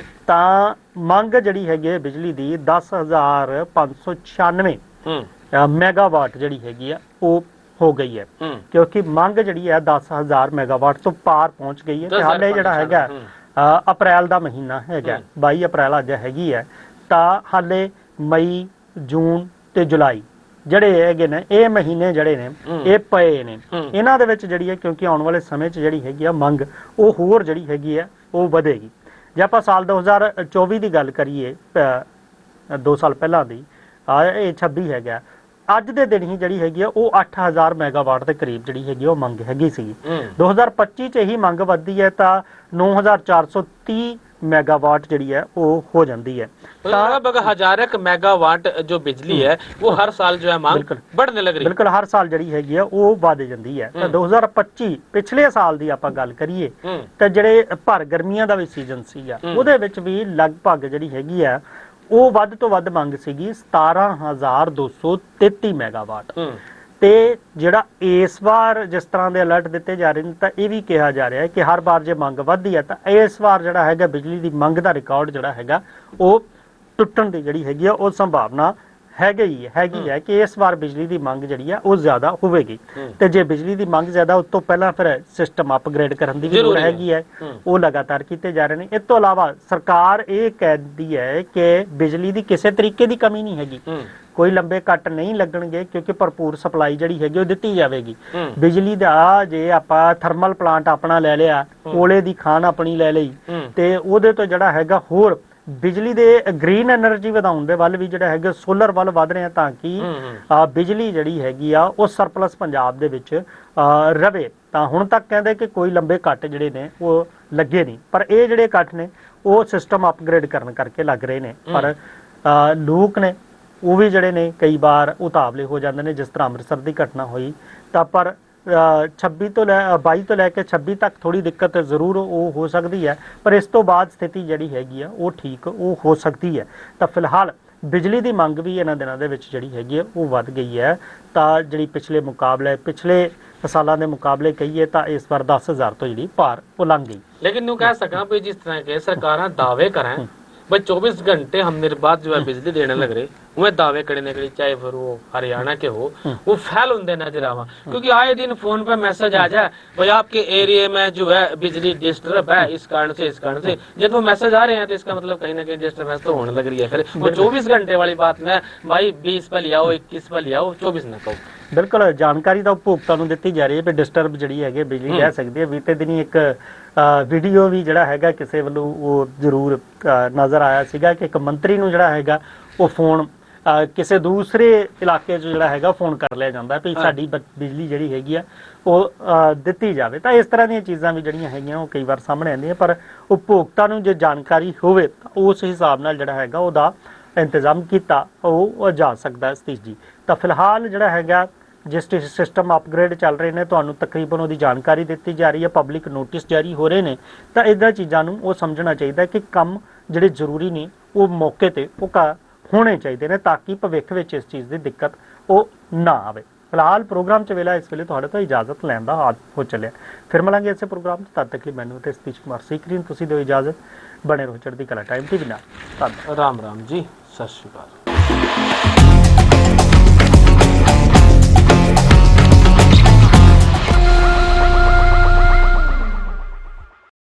[SPEAKER 1] ਤਾਂ ਮੰਗ ਜਿਹੜੀ ਹੈਗੀ ਹੈ ਬਿਜਲੀ ਦੀ 10,596 ਮੈਗਾਵਾਟ ਜਿਹੜੀ ਹੈਗੀ ਆ ਉਹ ਹੋ ਗਈ ਹੈ ਕਿਉਂਕਿ ਮੰਗ ਜਿਹੜੀ ਹੈ 10,000 ਮੈਗਾਵਾਟ ਤੋਂ ਪਾਰ ਪਹੁੰਚ ਗਈ ਹੈ ਤੇ ਹਾਲੇ ਜਿਹੜਾ ਹੈਗਾ ਅਪ੍ਰੈਲ ਦਾ ਮਹੀਨਾ ਹੈਗਾ 22 ਅਪ੍ਰੈਲ ਅੱਜ ਹੈਗੀ ਹੈ ਤਾਂ ਹਾਲੇ ਮਈ ਜੂਨ ਤੇ ਜੁਲਾਈ ਜਿਹੜੇ ਹੈਗੇ ਨੇ ਇਹ ਮਹੀਨੇ ਜਿਹੜੇ ਨੇ ਇਹ ਪਏ ਨੇ ਇਹਨਾਂ ਦੇ ਵਿੱਚ ਜਿਹੜੀ ਹੈ ਕਿਉਂਕਿ ਆਉਣ ਵਾਲੇ ਸਮੇਂ 'ਚ ਜਿਹੜੀ ਹੈਗੀ ਆ ਮੰਗ ਉਹ ਹੋਰ ਜਿਹੜੀ ਹੈਗੀ ਆ ਉਹ ਵਧੇਗੀ ਜੇ ਆਪਾਂ ਸਾਲ 2024 ਦੀ ਗੱਲ ਕਰੀਏ 2 ਸਾਲ ਪਹਿਲਾਂ ਦੀ ਇਹ 26 ਹੈਗਾ ਅੱਜ ਦੇ ਦਿਨ ਹੀ ਜਿਹੜੀ ਹੈਗੀ ਆ ਉਹ 8,000 ਮੈਗਾਵਾਟ ਦੇ ਕਰੀਬ ਜਿਹੜੀ ਹੈਗੀ ਉਹ ਮੰਗ ਹੈਗੀ ਸੀ 2025 ਚ ਹੀ ਮੰਗ ਵੱਧਦੀ ਹੈ ਤਾਂ 9,430 ਮੈਗਾਵਾਟ ਜਿਹੜੀ ਹੈ ਉਹ ਹੋ ਜਾਂਦੀ ਹੈ
[SPEAKER 2] लगभग 1000 मेगावाट जो बिजली है वो हर साल जो है मांग बढ़ने लग रही है
[SPEAKER 1] ਬਿਲਕੁਲ ਹਰ ਸਾਲ ਜਿਹੜੀ ਹੈਗੀ ਆ ਉਹ ਵੱਧ ਜਾਂਦੀ ਹੈ ਤਾਂ 2025 ਪਿਛਲੇ ਸਾਲ ਦੀ ਆਪਾਂ ਗੱਲ ਕਰੀਏ ਤਾਂ ਜਿਹੜੇ ਭਰ ਗਰਮੀਆਂ ਦਾ ਵੀ ਸੀਜ਼ਨ ਸੀਗਾ ਉਹਦੇ ਵਿੱਚ ਵੀ ਲਗਭਗ ਜਿਹੜੀ ਹੈਗੀ ਆ ਉਹ ਵੱਧ ਤੋਂ ਵੱਧ ਮੰਗ ਸੀਗੀ 17,233 ਮੈਗਾਵਾਟ ਤੇ ਜਿਹੜਾ ਇਸ ਵਾਰ ਜਿਸ ਤਰ੍ਹਾਂ ਦੇ ਅਲਰਟ ਦਿੱਤੇ ਜਾ ਰਹੇ ਨੇ ਤਾਂ ਇਹ ਵੀ ਕਿਹਾ ਜਾ ਰਿਹਾ ਹੈ ਕਿ ਹਰ ਵਾਰ ਜੇ ਮੰਗ ਵੱਧਦੀ ਹੈ ਤਾਂ ਇਸ ਵਾਰ ਜਿਹੜਾ ਹੈਗਾ ਬਿਜਲੀ ਦੀ ਮੰਗ ਦਾ ਰਿਕਾਰਡ ਜਿਹੜਾ ਹੈਗਾ ਉਹ ਟੁੱਟਣ ਦੀ ਜਿਹੜੀ ਹੈਗੀ ਆ ਉਹ ਸੰਭਾਵਨਾ ਹੈਗੀ ਹੈ ਕਿ ਇਸ ਵਾਰ ਬਿਜਲੀ ਦੀ ਮੰਗ ਜਿਹੜੀ ਆ ਉਹ ਜ਼ਿਆਦਾ ਹੋਵੇਗੀ ਤੇ ਜੇ ਬਿਜਲੀ ਦੀ ਮੰਗ ਜ਼ਿਆਦਾ ਉਸ ਤੋਂ ਪਹਿਲਾਂ ਫਿਰ ਸਿਸਟਮ ਅਪਗ੍ਰੇਡ ਕਰਨ ਦੀ ਵੀ ਲੋੜ ਹੈਗੀ ਹੈ ਉਹ ਲਗਾਤਾਰ ਕੀਤੇ ਜਾ ਰਹੇ ਨੇ ਇਸ ਤੋਂ ਇਲਾਵਾ ਸਰਕਾਰ ਇਹ ਕਹਿੰਦੀ ਹੈ ਕਿ ਬਿਜਲੀ ਦੀ ਕਿਸੇ ਤਰੀਕੇ ਦੀ ਕਮੀ ਨਹੀਂ ਹੈਗੀ ਕੋਈ ਲੰਬੇ ਕੱਟ ਨਹੀਂ ਲੱਗਣਗੇ ਕਿਉਂਕਿ ਭਰਪੂਰ ਸਪਲਾਈ ਜਿਹੜੀ ਹੈਗੀ ਉਹ ਦਿੱਤੀ ਜਾਵੇਗੀ ਬਿਜਲੀ ਦਾ ਜੇ ਆਪਾਂ ਥਰਮਲ ਪਲਾਂਟ ਆਪਣਾ ਲੈ ਲਿਆ ਕੋਲੇ ਦੀ ਖਾਨ ਆਪਣੀ ਲੈ ਲਈ ਤੇ ਉਹਦੇ ਤੋਂ ਜਿਹੜਾ ਹੈਗਾ ਹੋਰ ਬਿਜਲੀ ਦੇ ਗ੍ਰੀਨ એનર્ਜੀ ਵਧਾਉਣ ਦੇ ਵੱਲ ਵੀ ਜਿਹੜਾ ਹੈਗਾ ਸੋਲਰ ਵੱਲ ਵਧ ਰਹੇ ਆ ਤਾਂ ਕਿ ਬਿਜਲੀ ਜਿਹੜੀ ਹੈਗੀ ਆ ਉਹ ਸਰਪਲਸ ਪੰਜਾਬ ਦੇ ਵਿੱਚ ਰਵੇ ਤਾਂ ਹੁਣ ਤੱਕ ਕਹਿੰਦੇ ਕਿ ਕੋਈ ਲੰਬੇ ਕੱਟ ਜਿਹੜੇ ਨੇ ਉਹ ਲੱਗੇ ਨਹੀਂ ਪਰ ਇਹ ਜਿਹੜੇ ਕੱਟ ਨੇ ਉਹ ਸਿਸਟਮ ਅਪਗ੍ਰੇਡ ਕਰਨ ਕਰਕੇ ਲੱਗ ਰਹੇ ਨੇ ਪਰ ਲੋਕ ਨੇ ਉਹ ਵੀ ਜਿਹੜੇ ਨੇ ਕਈ ਵਾਰ ਉਤਾਵਲੇ ਹੋ ਜਾਂਦੇ ਨੇ ਜਿਸ ਤਰ੍ਹਾਂ ਅੰਮ੍ਰਿਤਸਰ ਦੀ ਘਟਨਾ ਹੋਈ ਤਾਂ ਪਰ 22 ਤੋਂ ਲੈ ਕੇ 26 ਤੱਕ ਥੋੜੀ ਦਿੱਕਤ ਜ਼ਰੂਰ ਉਹ ਹੋ ਸਕਦੀ ਹੈ ਪਰ ਇਸ ਤੋਂ ਬਾਅਦ ਸਥਿਤੀ ਜਿਹੜੀ ਹੈਗੀ ਆ ਉਹ ਠੀਕ ਉਹ ਹੋ ਸਕਦੀ ਹੈ ਤਾਂ ਫਿਲਹਾਲ ਬਿਜਲੀ ਦੀ ਮੰਗ ਵੀ ਇਹਨਾਂ ਦਿਨਾਂ ਦੇ ਵਿੱਚ ਜਿਹੜੀ ਹੈਗੀ ਆ ਉਹ ਵੱਧ ਗਈ ਹੈ ਤਾਂ ਜਿਹੜੀ ਪਿਛਲੇ ਸਾਲਾਂ ਦੇ ਮੁਕਾਬਲੇ ਕਹੀਏ ਤਾਂ ਇਸ ਵਾਰ 10,000 ਤੋਂ ਜਿਹੜੀ ਪਾਰ ਉਹ ਲੰਘ ਗਈ
[SPEAKER 2] लेकिन यूं कह सका भी जिस तरह के सरकार दावे करें भाई 24 घंटे हम निर्बाध जो है बिजली देने लग रहे वो दावे करने के लिए चाहे फिर वो हरियाणा के हो वो फैल होंगे नजर आवा क्योंकि आए दिन फोन पे मैसेज आ जाए भाई आपके एरिया में जो है बिजली डिस्टर्ब है इस कारण से जब वो मैसेज आ रहे हैं तो इसका मतलब कहीं ना कहीं डिस्टर्बेंस तो होने लग रही है फिर वो 24 घंटे वाली बात में भाई 20 पे लियाओ 21 पे लियाओ 24 ना कहो
[SPEAKER 1] ਬਿਲਕੁਲ ਜਾਣਕਾਰੀ ਤਾਂ ਉਪਭੋਗਤਾ ਨੂੰ ਦਿੱਤੀ ਜਾ ਰਹੀ ਹੈ ਵੀ ਡਿਸਟਰਬ ਜਿਹੜੀ ਹੈਗੀ ਬਿਜਲੀ ਰਹਿ ਸਕਦੀ ਹੈ ਬੀਤੇ ਦਿਨੀ ਇੱਕ ਵੀਡੀਓ ਵੀ ਜਿਹੜਾ ਹੈਗਾ ਕਿਸੇ ਵੱਲੋਂ ਉਹ ਜ਼ਰੂਰ ਨਜ਼ਰ ਆਇਆ ਸੀਗਾ ਕਿ ਇੱਕ ਮੰਤਰੀ ਨੂੰ ਜਿਹੜਾ ਹੈਗਾ ਉਹ ਫੋਨ ਕਿਸੇ ਦੂਸਰੇ ਇਲਾਕੇ 'ਚ ਜਿਹੜਾ ਹੈਗਾ ਫੋਨ ਕਰ ਲਿਆ ਜਾਂਦਾ ਵੀ ਸਾਡੀ ਬਿਜਲੀ ਜਿਹੜੀ ਹੈਗੀ ਆ ਉਹ ਦਿੱਤੀ ਜਾਵੇ ਤਾਂ ਇਸ ਤਰ੍ਹਾਂ ਦੀਆਂ ਚੀਜ਼ਾਂ ਵੀ ਜਿਹੜੀਆਂ ਹੈਗੀਆਂ ਉਹ ਕਈ ਵਾਰ ਸਾਹਮਣੇ ਆਉਂਦੀਆਂ ਪਰ ਉਪਭੋਗਤਾ ਨੂੰ ਜੇ ਜਾਣਕਾਰੀ ਹੋਵੇ ਤਾਂ ਉਸ ਹਿਸਾਬ ਨਾਲ ਜਿਹੜਾ ਹੈਗਾ ਉਹਦਾ ਇੰਤਜ਼ਾਮ ਕੀਤਾ ਉਹ ਜਾ ਸਕਦਾ ਸਤੀਸ਼ ਜੀ ਤਾਂ ਫਿਲਹਾਲ ਜਿਹੜਾ ਹੈਗਾ ਜਿਸ ਸਿਸਟਮ ਅਪਗ੍ਰੇਡ ਚੱਲ ਰਹੇ ਨੇ ਤੁਹਾਨੂੰ ਤਕਰੀਬਨ ਉਹਦੀ ਜਾਣਕਾਰੀ ਦਿੱਤੀ ਜਾ ਰਹੀ ਹੈ ਪਬਲਿਕ ਨੋਟਿਸ ਜਾਰੀ ਹੋ ਰਹੇ ਨੇ ਤਾਂ ਇਦਾਂ ਚੀਜ਼ਾਂ ਨੂੰ ਉਹ ਸਮਝਣਾ ਚਾਹੀਦਾ ਕਿ ਕੰਮ ਜਿਹੜੇ ਜ਼ਰੂਰੀ ਨੇ ਉਹ ਮੌਕੇ ਤੇ ਉਹ ਹੋਣੇ ਚਾਹੀਦੇ ਨੇ ਤਾਂ ਕਿ ਭਵਿੱਖ ਵਿੱਚ ਇਸ ਚੀਜ਼ ਦੀ ਦਿੱਕਤ ਉਹ ਨਾ ਆਵੇ ਫਿਲਹਾਲ ਪ੍ਰੋਗਰਾਮ 'ਚ ਵੇਲਾ ਇਸ ਵੇਲੇ ਤੁਹਾਡੇ ਤੋਂ ਇਜਾਜ਼ਤ ਲੈਣ ਦਾ ਹੋ ਚੱਲਿਆ ਫਿਰ ਮਿਲਾਂਗੇ ਇਸੇ ਪ੍ਰੋਗਰਾਮ 'ਚ ਤਦ ਤੱਕ ਲਈ ਮੈਨੂੰ ਤੇ ਸਤੀਸ਼ ਕੁਮਾਰ ਸੀਕਰੀ ਤੁਸੀਂ ਦਿਓ ਇਜਾਜ਼ਤ ਬਣੇ ਰਹੋ ਚੜ੍ਹਦੀ ਕਲਾ ਟਾਈਮ ਟੀਵੀ ਨਾਲ ਧੰਨਵਾਦ
[SPEAKER 2] राम राम जी सत श्री अकाल